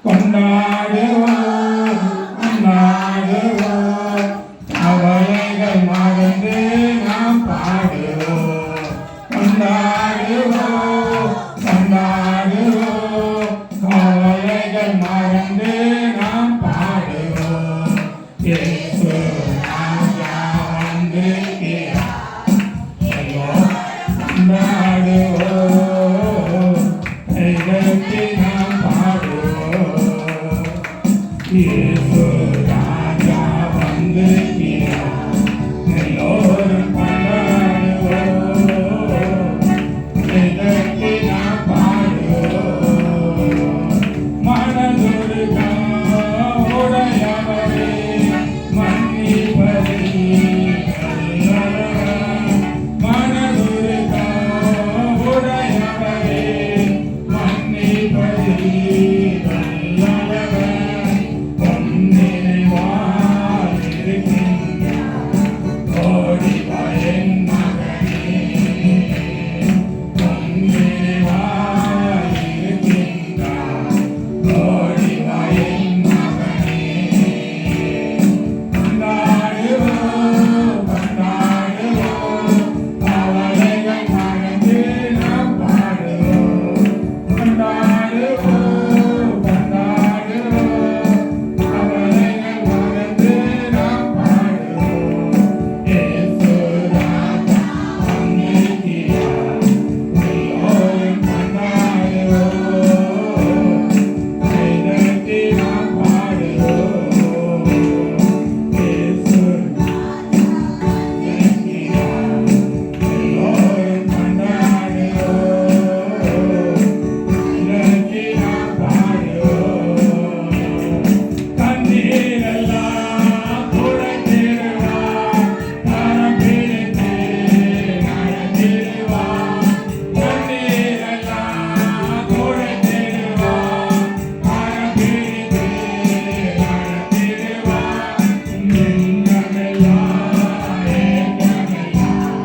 கொண்டாடுவோம் கொண்டாடுவோம் கவலைகள் மறந்து நாம் பாடுவோம் கொண்டாடுவோம் கொண்டாடுவோம் கவலைகள் மறந்து நாம் பாடுவோம் இயேசு ராஜா வந்திருக்கிறார் கொண்டாடுவோம் கைதட்டி நாம் பாடுவோம் இயேசு ராஜா வந்திருக்கிறார் எல்லோரும் கொண்டாடுவோம் கைதட்டி நாம் பாடுவோம் மனதுருகா உடையவரே மன்னிப்பதே நல்லவர் மனதுருகா உடையவரே மன்னிப்பதே நல்லவர் உம் நினைவாய் இருக்கின்றார் ஓடி வா என் மகனே உம் நினைவாய் இருக்கின்றார் ஓடி வா என் மகனே கொண்டாடுவோம் கொண்டாடுவோம் கவலைகள் மறந்து நாம் பாடுவோம் கொண்டாடுவோம் கொண்டாடுவோம் கவலைகள் மறந்து நாம் பாடுவோம் இயேசு ராஜா வந்திருக்கிறார் எல்லோரும் கொண்டாடுவோம் கைதட்டி நாம் பாடுவோம் இயேசு வந்திருக்கிறார் எல்லோரும் கொண்டாடுவோம் கைதட்டி நாம் பாடுவோம் கண்ணீரெல்லாம் துடைத்திடுவார் கரம் பிடித்து நடத்திடுவார் கண்ணீரெல்லாம் துடைத்திடுவார் கரம் பிடித்து நடத்திடுவார் எண்ணமெல்லாம் ஏக்கமெல்லாம்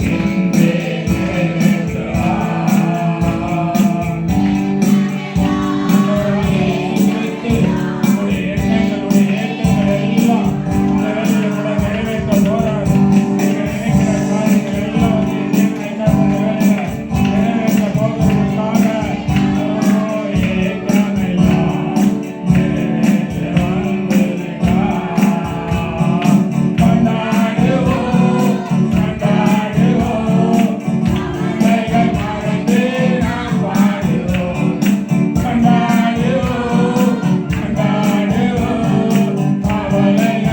இன்றே கொண்டாடுவோம் கொண்டாடுவோம் கவலைகள்